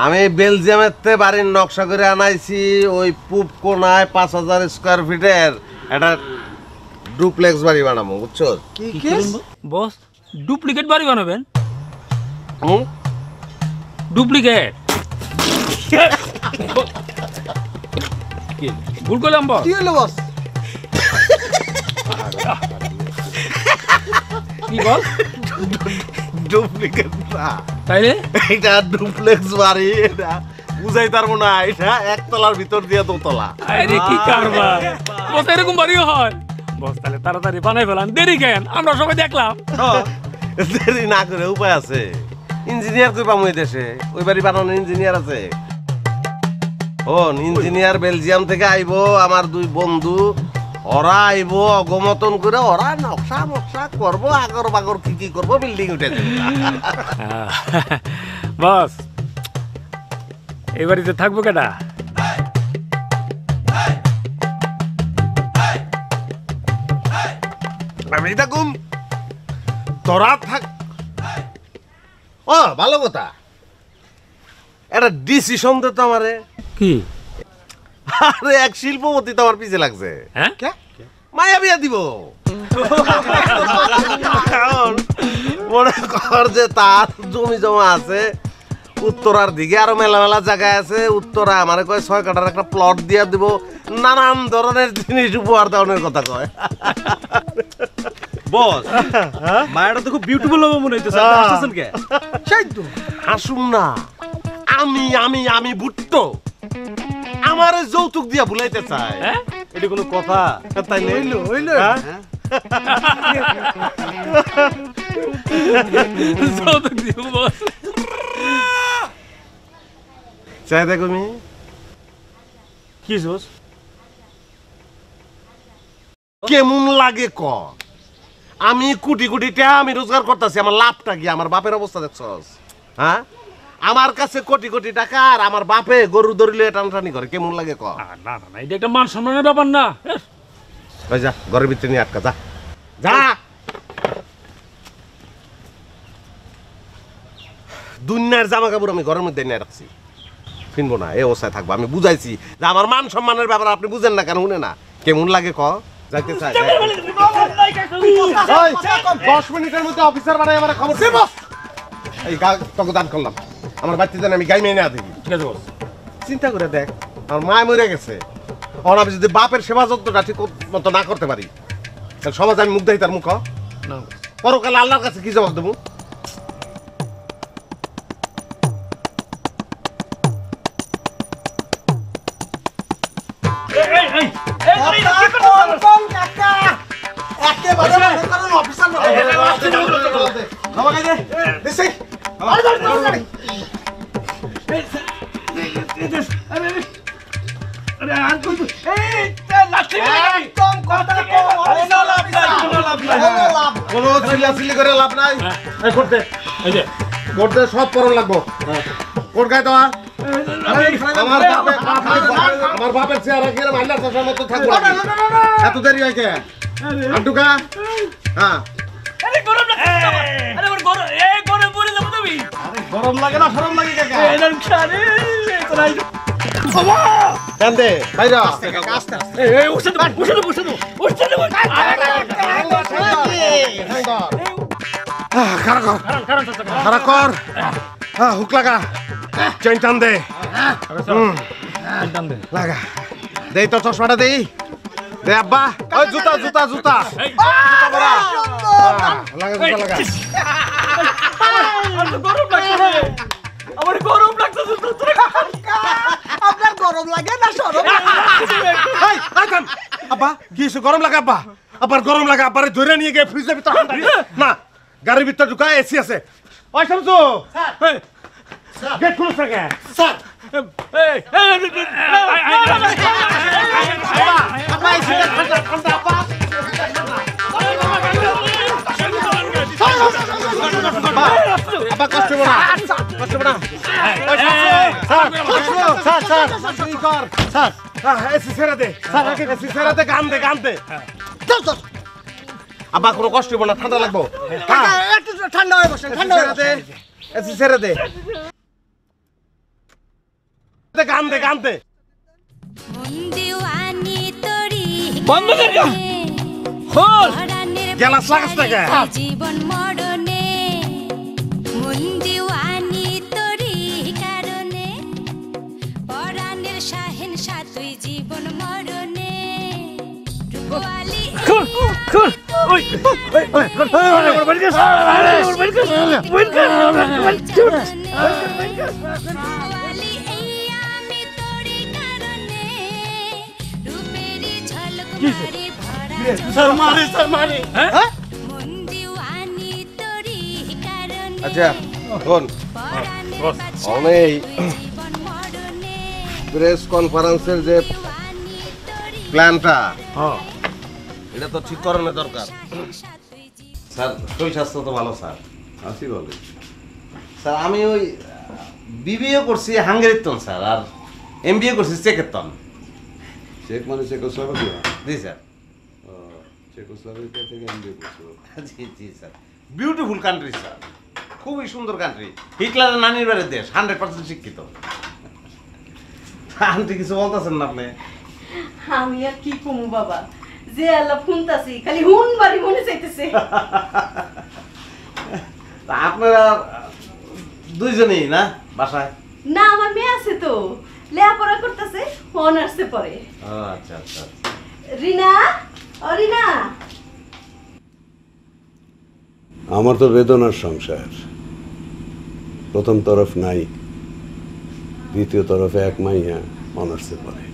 আমি বেলজিয়ামের বাড়ির নকশা করে আনাইছি ওই পূব কোনায় 5000 স্কয়ার ফিটের একটা ডুপ্লেক্স বাড়ি বানাবো, বুঝছো? কি বস, ডুপ্লিকেট বাড়ি বানাবেন? ডুপ্লিকেট ভুল করলাম বস। কি হলো বস? কি বল? ডুপ্লিকেট না, তাইলে এটা ডুপ্লেক্স বাড়ি। এটা বুঝাই পারবো না, এটা একতলার ভিতর দিয়ে দোতলা। আরে কি কারবার বস, এরকম বাড়িও হয়? বস তাহলে তাড়াতাড়ি বানাই ফেলান, দেরি কেন? আমরা সবাই দেখলাম। দেরি না করে উপায় আছে, ইঞ্জিনিয়ার কই পামু এই দেশে? ওই বাড়ি বানানোর ইঞ্জিনিয়ার আছে। ও ইঞ্জিনিয়ার বেলজিয়াম থেকে আইবো, আমার 2 বন্ধু, ওরা আইবো অগমতন করে, ওরা নকশা নকশা করবো, আগর বাগর কি করবো, বিল্ডিং উঠে দেবো। বস এই বাড়িতে থাকবো কেটা? আমি থাকুম, তোরা থাক। ও ভালো কথা, একটা ডিসিশন দে তো আমারে। কি? আরে এক শিল্পপতি তো আমার পিছে লাগছে। হ্যাঁ, মায়া বিয়া দিব। মনে কর যে তার জমি জমা আছে উত্তরার দিকে, আরো মেলা মেলা জায়গায় আছে। উত্তরা আমারে কয় 6 কাঠার একটা প্লট দিয়া দিব, নানান ধরনের জিনিস উপহার দেওয়ার কথা কয়। বস মায়াটা তো খুব বিউটিফুল হবে মনে হইতেছে, হাসতেছেন কে? সেই তো হাসুম না, আমি আমি আমি বুট্টো আমারে যৌতুক দিয়া ভুলাইতে চায়। এটা কোনো কথা? তাই হইলো হইলো। চাই দেখো মি কি বস? কেমন লাগে ক? আমি কোটি কোটি টাকা আমি রোজগার করতেছি, আমার লাভটা কি? আমার বাপের অবস্থা দেখছস? হ্যাঁ, আমার কাছে কোটি কোটি টাকা, আর আমার বাপে গরু ধরিলে টানটানি করে, কেমন লাগে ক? না না না, এটা একটা মান সম্মানের ব্যাপার না। ওই যা ঘরের ভিতরে নিয়ে আটকা, যা যা। দুনিয়ার জামা কাপড় আমি ঘরের মধ্যে নিয়ে রাখছি, কিনবো না, এই অবস্থায় থাকবো। আমি বুঝাইছি যে আমার মান সম্মানের ব্যাপার, আপনি বুঝেন না কেন? শুনে না, কেমন লাগে ক? যাইতে চাই 10 মিনিটের মধ্যে অফিসার বানাই আমার খবর দেব। এই তোকে দান করলাম, আমার বাচ্চা জানে আমি গাই মেয়ে না দেখি। ঠিক আছে বস, চিন্তা করে দেখ, আমার মা মরে গেছে, আর আমি যদি বাপের সেবা যত্নটা ঠিক মতো না করতে পারি, তাহলে সমাজ আমি মুখ দেই তার মুখ না পরকালে আল্লাহর কাছে কি জবাব দেবো? কোনো চিল্লাচিল্লি করে লাভ নাই, করতে করতে সব পরন লাগবো। কোট গায়ে দেওয়া আমার বাপের চেহারা কি মাইলার চাষার মতো থাকবো, এত দেরি হয় কে? আন্টুকা হ্যাঁ, গরম লাগে না সরম লাগে কান্দে বাইরা খারা কর, হুক লাগা, চেন টান দে, লাগা দেই তো, চশমাটা দেই দে আব্বা। ওই জুতা জুতা জুতা লাগা, জুতা লাগা। আমার গরম লাগতেছে। আপনার গরম লাগে না সরম? আব্বা কি গরম লাগে? আব্বা আবার গরম লাগে, আব্বারে ধরে নিয়ে গিয়ে ফ্রিজের ভিতর না, গাড়ির ভিতর ঢুকা, এসি আছে। ওই শামসু গেট খুলছ কে? স্যার আব্বা কষ্ট হবে না, কষ্ট হবে না। স্যার স্যার কি কর স্যার? এসি ছেড়ে দে স্যার, এসি ছেড়ে দে, গান দে গান দে। আব্বা কোনো কষ্ট হবে না, ঠান্ডা লাগবো। একটু ঠান্ডা হয়ে বসেন, ঠান্ডা হয়ে বসেন। এসি ছেড়ে দে। গান দে গান দে বন্ধ করিয়া খোল গেলাস লাগাস না কে জীবন মরণে মন দিওয়ানি তোরি কারণে পরাণের শাহেন সাতুই জীবন মরণে রূপওয়ালি খোল খোল ওই রূপওয়ালি এই আমি তোরি কারণে রূপেরি ঝলক মারি ভরা হ্যাঁ মন দিওয়ানি তোরি কারণে আচ্ছা শোন পরাণের অনেক জীবন মরণে প্রেস কনফারেন্সের যে দিওয়ানি তোরি প্ল্যানটা হ্যাঁ এটা তো ঠিক করানো দরকার সাতুই জীবন স্যার শরীর স্বাস্থ্য তো ভালো স্যার আসি বলে স্যার আমি ওই বিবিএ করছি হাঙ্গেরির স্যার আর এমবিএ করছি চেকের তন চেক মানে চেকোস্লোভাকিয়া জি স্যার চেকোস্লোভাকিয়া থেকে এমবিএ করছো জি জি স্যার বিউটিফুল কান্ট্রি স্যার খুবই সুন্দর কান্ট্রি হিটলারের নানির বাড়ির দেশ 100% শিক্ষিত আন্টি কিছু বলতেছেন না আপনি আমি আর কি কমু বাবা যে আল্লাহ শুনতাছি খালি হুন বাড়ি মনে চাইতেছে তা আপনারা দুইজনেই না বাসায় না আমার মেয়ে আছে তো লেখাপড়া করতেছে অনার্সে পড়ে ও আচ্ছা আচ্ছা আচ্ছা। রিনা ও রিনা আমার তো বেদনার সংসার প্রথম তরফ নাই দ্বিতীয় তরফে এক মাইয়া অনার্সে পড়ে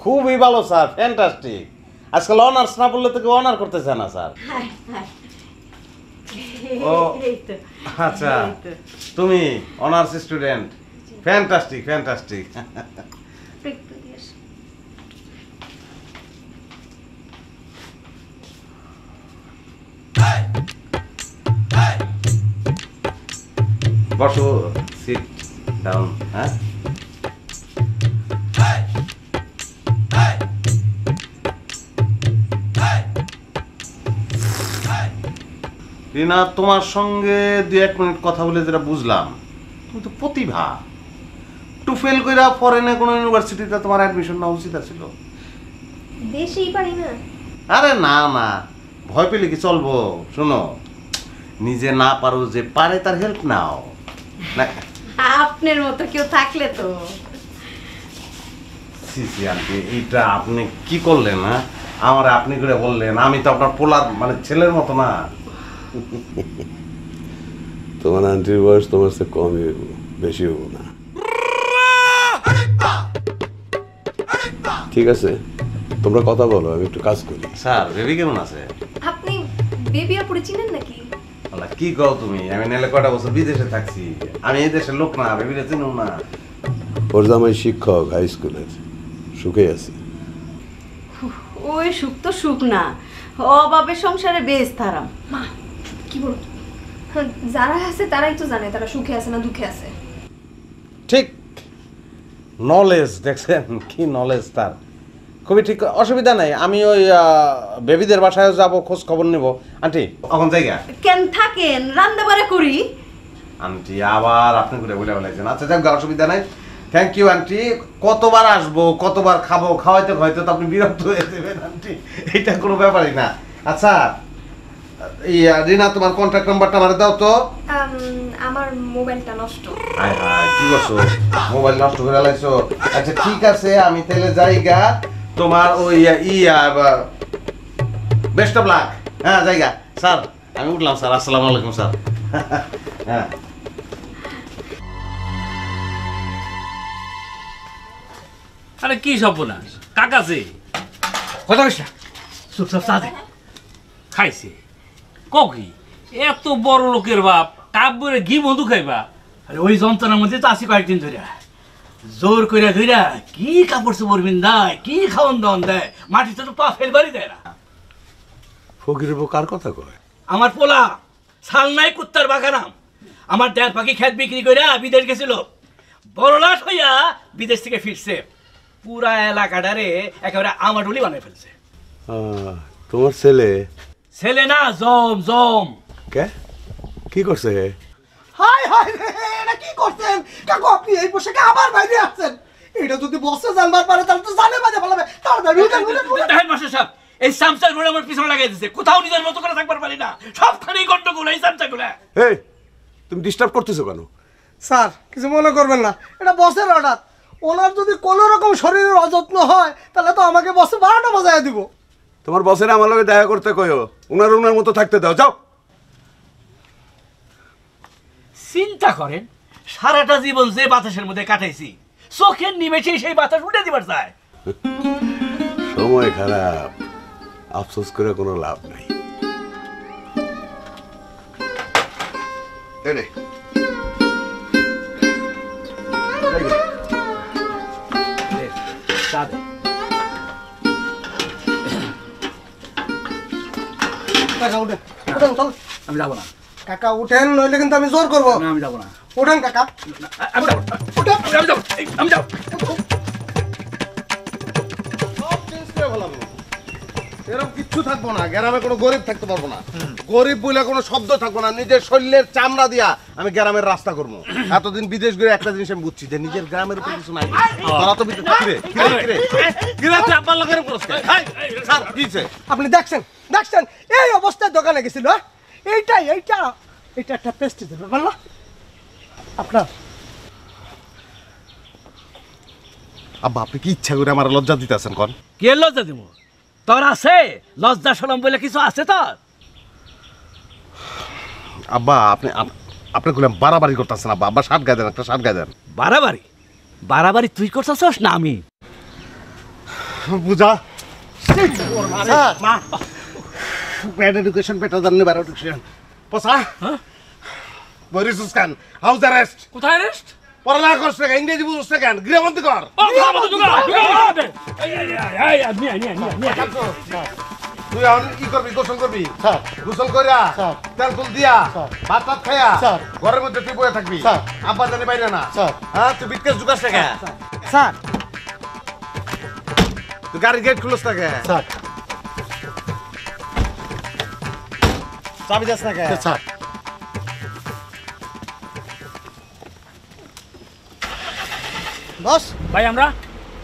খুবই ভালো স্যার ফ্যান্টাস্টিক আজকাল অনার্স না পড়লে তো কেউ অনার করতেছে না স্যার হাই হাই ও এই তো আচ্ছা এই তো। তুমি অনার্স স্টুডেন্ট ফ্যান্টাস্টিক ফ্যান্টাস্টিক একটু দিয়ে আসো। বসো সিট ডাউন হ্যাঁ রিনা তোমার সঙ্গে 2-1 মিনিট কথা বলে যেটা বুঝলাম তুমি তো প্রতিভা টু ফেল কইরা ফরেনে কোনো ইউনিভার্সিটিতে তোমার অ্যাডমিশন নেওয়া উচিত ছিল দেশেই পারি না আরে না না ভয় পেলে কি চলবো শোনো নিজে না পারো যে পারে তার হেল্প নাও না আপনার মতো কেউ থাকলে তো সিসি আন্টি এইটা আপনি কি করলেন না আমার আপনি করে বললেন আমি তো আপনার পোলার মানে ছেলের মতো না তোমার আন্টির বয়স তোমার চেয়ে কমই হইব বেশি হইব না ঠিক আছে তোমরা কথা বলো আমি একটু কাজ করি স্যার বেবি কেমন আছে আপনি বেবি আপুরে চিনেন নাকি আল্লাহ কি কও তুমি আমি নাহলে কয়টা বছর বিদেশে থাকছি আমি এই দেশের লোক না বেবিটা চিনো না ওর জামাই শিক্ষক হাই স্কুলের সুখে আছে ওই সুখ তো সুখ না অভাবের সংসারে বেশ তারাম মা কি বল যারা আছে তারাই তো জানে তারা সুখে আছে না দুঃখে আছে ঠিক নলেজ দেখছেন কি নলেজ তার খুবই ঠিক অসুবিধা নাই আমি ওই বেবিদের বাসায় যাব খোঁজ খবর নেব আন্টি এখন জায়গা কেন থাকেন রান্না বাড়া করি আন্টি আবার আপনি করে বলে বলেছেন আচ্ছা যাক অসুবিধা নাই থ্যাংক ইউ আন্টি কতবার আসবো কতবার খাবো খাওয়াইতে খাওয়াইতে তো আপনি বিরক্ত হয়ে যাবেন আন্টি এটা কোনো ব্যাপারই না আচ্ছা রিনা তোমার কন্ট্যাক্ট নাম্বারটা আমারে দাও তো আমার মোবাইলটা নষ্ট হায় হায় কি করছো মোবাইল নষ্ট করে লাইছো আচ্ছা ঠিক আছে আমি তাহলে যাইগা তোমার ওই বেস্ট অফ লাক হ্যাঁ জায়গা স্যার আমি উঠলাম স্যার আসসালামু আলাইকুম স্যার হ্যাঁ আরে কি সর্বনাশ কাকাছে কথা কইস না চুপচাপ চা দে খাইছে কি এত বড় লোকের বাপ কাব্যরে ঘি মধু খাইবা আরে ওই যন্ত্রণার মধ্যে তো আছি কয়েকদিন ধরে জোর কইরা ধইরা কি কাপড় চোপড় বিন্দায় কি খাওয়ান দাওয়ান দেয় মাটিতে তো পা ফেলবারই দেয় না ফকির বউ কার কথা কয় আমার পোলা ছাল নাই কুত্তার বাগানাম আমার ড্যাড পাখি খেত বিক্রি কইরা বিদেশ গেছিল বড় লাট হইয়া বিদেশ থেকে ফিরছে পুরা এলাকাটারে একেবারে আমাডুলি বানাই ফেলছে তোমার ছেলে ছেলে না জম জম কে কি করছে হাই হাই রে এটা কি করছেন কাকু আপনি এই পোশাকে আমার বাইরে আছেন এটা যদি বসে জানবার পারে তাহলে তো জানে বাজে ফেলাবে তাড়াতাড়ি উঠেন দেখেন মাস্টার সাহেব এই সামসার ঘোড়া আমার পিছনে লাগাই দিচ্ছে কোথাও নিজের মতো করে থাকবার পারি না সবখানেই গন্ডগোল এই সামসাগুলো এই তুমি ডিস্টার্ব করতেছো কেন? স্যার কিছু মনে করবেন না এটা বসের অর্ডার ওনার যদি কোনো রকম শরীরের অযত্ন হয় তাহলে তো আমাকে বসে 12টা বাজায় দিব তোমার বসের আমার লগে দেখা করতে কইও, উনার মতো থাকতে দাও, যাও। চিন্তা করেন সারাটা জীবন যে বাতাসের মধ্যে কাটাইছি চোখের নিমেষে সেই বাতাস উঠে দিবার চায় সময় খারাপ, আফসোস করে কোনো লাভ নাই। এই নে। কাকা উঠেন উঠেন চল আমি যাবো না কাকা উঠেন নইলে কিন্তু আমি জোর করবো আমি যাবো না উঠেন কাকা আমি যাবো আমি যাবো সব চেঞ্জ করে ফেলাবো। এরকম কিচ্ছু থাকবো না, গ্রামে কোনো গরিব থাকতে পারবো না, গরিব বলে কোনো শব্দ থাকবো না, নিজের শরীরের চামড়া দিয়া আমি গ্রামের রাস্তা করবো। এতদিন বিদেশ ঘুরে একটা জিনিস আমি বুঝছি যে নিজের গ্রামের উপর কিছু নাই। তোরা তো বিদেশ কিরে আব্বার লাগে স্যার কিছে আপনি দেখছেন দেখছেন এই অবস্থায় দোকানে গেছিল এইটা একটা পেস্টিজের ব্যাপার না আপনার আব্বা আপনি কি ইচ্ছা করে আমার লজ্জা দিতেছেন কোন? কে লজ্জা দিব তোর আছে লজ্জা শরম বলে কিছু আছে তোর? আব্বা আপনি বললাম বাড়াবাড়ি করতেছেন আব্বা। আব্বা শার্ট গায়ে দেন, একটা শার্ট গায়ে দেন। বাড়াবাড়ি তুই করতেছস না আমি? বুঝা bad education better than never education. পোসা বরিসুস খান হাউস অ্যারেস্ট। কোথায় রেস্ট? পড়ালেখা করছ না, ইংরেজি বুঝছ না কেন? গৃহবন্দী কর। তুই এখন কি করবি? গোসল করবি? গোসল করিয়া তেল তুল দিয়া ভাত টাত খাইয়া ঘরের মধ্যে তুই বয়ে থাকবি। আব্বা জানি বাইরে না। হ্যাঁ তুই বিটকেস ঢুকাস না কেন? স্যার তুই গাড়ি গেট খুলস না কেন? চাবি যাস না কেন? বস ভাই আমরা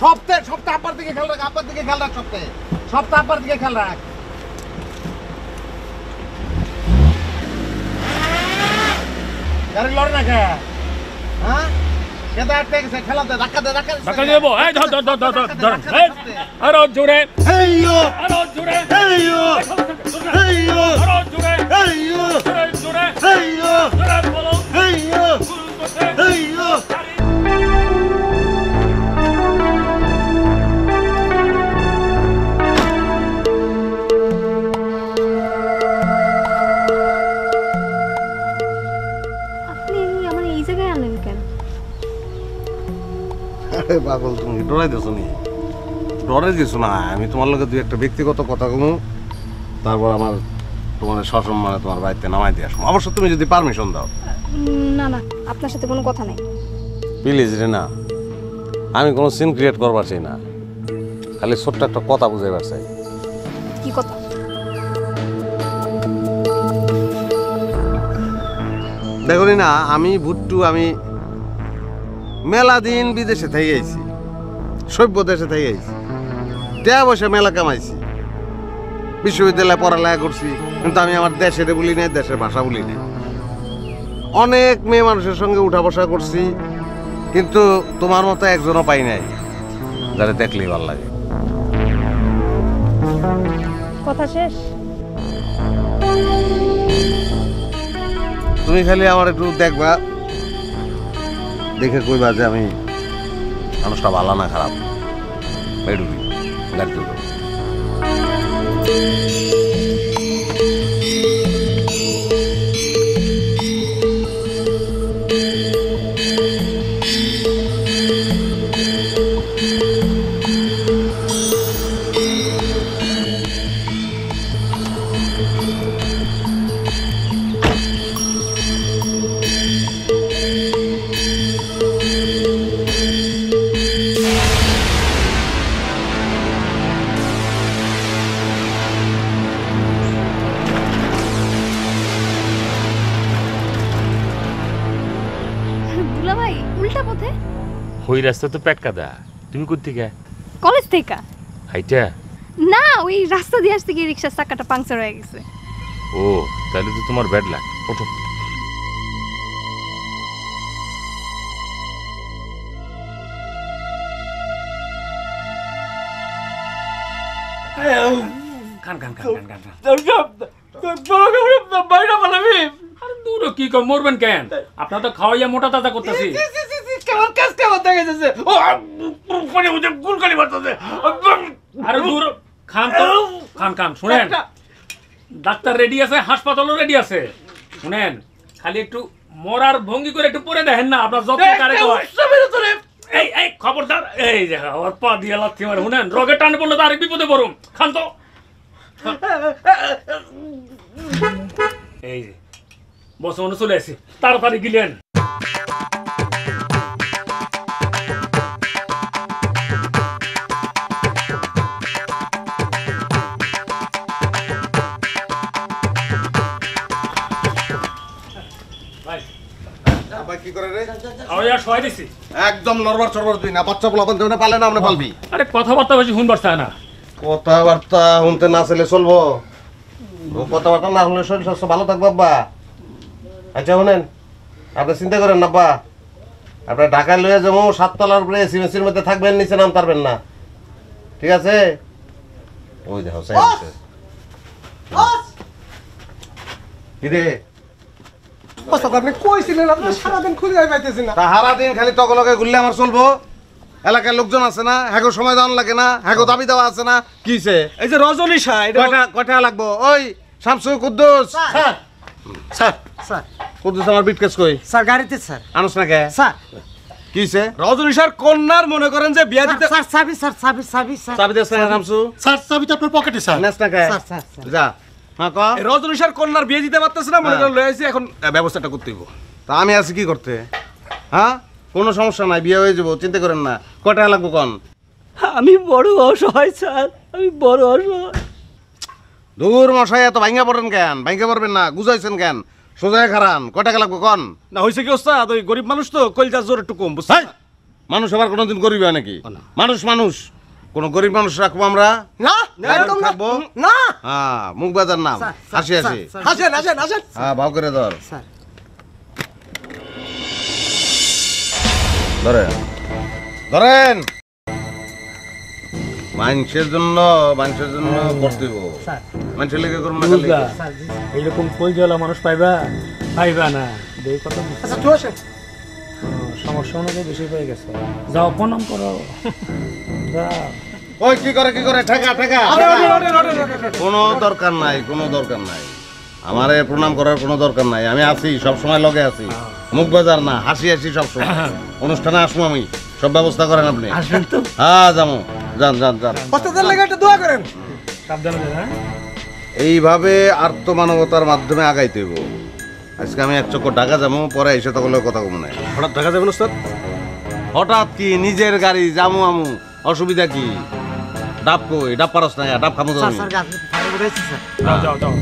সপ্তাহে আব্বার দিকে খেয়াল রাখ, আব্বার দিকে খেয়াল রাখ, সপ্তাহে আব্বার দিকে খেয়াল রাখ। গাড়ি লড়ে না কে? হ্যাঁ কেদা আটকে গেছে, খেলা দে, ধাক্কা দে, ধাক্কা দে। ধাক্কা দেবো। এই ধর আরো জোরে, আরো জোরে, আরো জোরে, জোরে বলো। আপনি আমার এই জায়গায় আনলেন কেন? আরে পাগল তুমি ডরাই দিছো নি? ডরে দিছো না, আমি তোমার লগে দুই একটা ব্যক্তিগত কথা কমু, তারপর আমার তোমার সসম্মানে তোমার বাড়িতে নামাই দিয়ে আসবো। অবশ্য তুমি যদি পারমিশন দাও। না না আপনার সাথে কোনো কথা নেই। প্লিজ রে না, আমি কোনো সিন ক্রিয়েট করবার চাই না, খালি ছোট্ট একটা কথা বুঝাইবার চাই। কি কথা? দেখো না, আমি ভুট্টু, আমি মেলা দিন বিদেশে থেকে আইছি, সভ্য দেশে থেকে আইছি, টাকা পয়সা মেলা কামাইছি, বিশ্ববিদ্যালয়ে পড়ালেখা করছি, কিন্তু আমি আমার দেশের বলি নাই, দেশের ভাষা বলি নাই। অনেক মেয়ে মানুষের সঙ্গে উঠা বসা করছি, কিন্তু তোমার মতো একজনও পাই নাই যারা দেখলেই ভালো লাগে। কথা শেষ? তুমি খালি আমার একটু দেখবা, দেখে কইবা যে আমি মানুষটা ভালো না খারাপ। বেডুবি গাড়ি তুলব। দুলা ভাই উল্টা পথে? ওই রাস্তা তো প্যাক কাদা, তুমি কোত্থেকে? কলেজ থেকে। হাইটা? না, ওই রাস্তা দিয়ে আসতে গিয়ে রিক্সার চাকাটা পাংচার হয়ে গেছে। ও তাহলে তো তোমার ব্যাড লাক। ওঠো। খান খান খান খান খান। আরে দূর কি কর, মরবেন কেন? আপনার তো খাওয়াইয়া মোটা তাজা করতেছি। আরে দূর, খান তো, খান খান। শুনেন, ডাক্তার রেডি আছে, হাসপাতালও রেডি আছে। শুনেন, খালি একটু মরার ভঙ্গি করে একটু পরে দেখেন না, আপনার যত্ন কারে হয়। এই এই খবরদার, এই যে ওর পা দিয়ে লাথি মারে। শুনেন, রোগে টানে পড়লে তো আরেক বিপদে পড়ুম। খান তো। এই যে বস মনে চলে আসি, তাড়াতাড়ি গিলেন। একদম নরবার চরবার তুই না, বাচ্চা পোলা বলতে পারলে না, আমরা পালবি। আরে কথাবার্তা বেশি শুনবার চায় না। কথাবার্তা শুনতে না চলে চলবো? কথাবার্তা না শুনলে শরীর স্বাস্থ্য ভালো থাকবে আব্বা। আচ্ছা শুনেন, আপনি চিন্তা করেন না আব্বা, আপনার ঢাকায় লয়ে যাবো, 7 তলার উপরে এসি মেসির মধ্যে থাকবেন, নিচে নাম পারবেন না, ঠিক আছে? ওই দেখো কি রে ওস্তাদ, আপনি কইছিলেন আপনি সারাদিন খুঁজে পাইতেছি না। সারাদিন খালি তকলকে ঘুরলে আমার চলবো? এলাকার লোকজন আছে না, হ্যাগো সময় দেওয়ান লাগে না, হ্যাগো দাবি দেওয়া আছে না, কিছে? এই যে রজনী শাহ, কয়টা লাগবো? ওই Shamsu, Kuddus. Sir sir sir Kuddus, আমার বিটকেস কই? স্যার গাড়িতে স্যার। আনুস না কে? স্যার কিছে? রজনী শাহর কন্যার মনে করেন যে বিয়া দিতে। স্যার চাবি স্যার, চাবি চাবি স্যার। চাবি দেস না শামসু? স্যার চাবি তো আপনার পকেটে স্যার। নেস না কে? Sir sir sir. যা, হ্যাঁ ক। এই রজনী শাহর কন্যার বিয়ে দিতে পারতেছে না, মনে করেন লয়ে আইছি, এখন ব্যবস্থাটা করতে হইব। তা আমি আছি কি করতে? হ্যাঁ, কোনো সমস্যা নাই, বিয়ে হয়ে যাবো, চিন্তা করেন না। কয়টা লাগবো কন? আমি বড় অসহায় স্যার, আমি বড় অসহায়। দূর মশাই, এত ভাঙ্গা পড়েন কেন? ভাঙ্গা পড়বেন না, গুজাইছেন কেন? সোজায় খারান, কয় টাকা লাগবো কন? না হয়েছে কি ওস্তাদ, ওই গরিব মানুষ তো, কলজার জোর একটু কম, বুঝছেন? মানুষ আবার কোনোদিন গরিব হয় নাকি? মানুষ মানুষ, কোন গরিব মানুষ রাখবো আমরা? না একদম না। থাকবো না হ্যাঁ, মুখ বাজার নাম। হাসি হাসি, আসেন আসেন আসেন হ্যাঁ, ভাও করে ধর। স্যার। ধরেন ধরেন, মানুষের জন্য করতে হইব। মানুষের লেগে করবো না খালি। এইরকম কলজলা মানুষ পাইবা? পাইবা না। দেই কত আচ্ছা তুই আসেন। সমস্যা অনুযায়ী বেশি পেয়ে গেছে। যাও প্রণাম করো, যাও। ওই কি করে ঠেকা ঠেকা। কোনো দরকার নাই, কোনো দরকার নাই, আমারে প্রণাম করার কোনো দরকার নাই। আমি আছি, সব সময় লগে আছি। মুখ বাজার না, হাসি হাসি সব সময়। অনুষ্ঠানে আসবো আমি, সব ব্যবস্থা করেন আপনি। আসবেন তো? হ্যাঁ যাবো, যান যান যান। ওস্তাদের লাগে একটা দোয়া করেন। সাবধানে যান। হ্যাঁ, এইভাবে আত্মমানবতার মাধ্যমে আগাইতে হইব। আজকে আমি এক চক্কর ঢাকা যাবো, পরে এসে তখন কথা কম নাই। হঠাৎ দেখা যাবে ওস্তাদ? হঠাৎ কি, নিজের গাড়ি যামু আমু, অসুবিধা কি? ডাব কই? ডাব পারস না? ডাব খামো তো আমি। স্যার গাছ ফাইল উঠাইছি স্যার। যাও যাও যাও।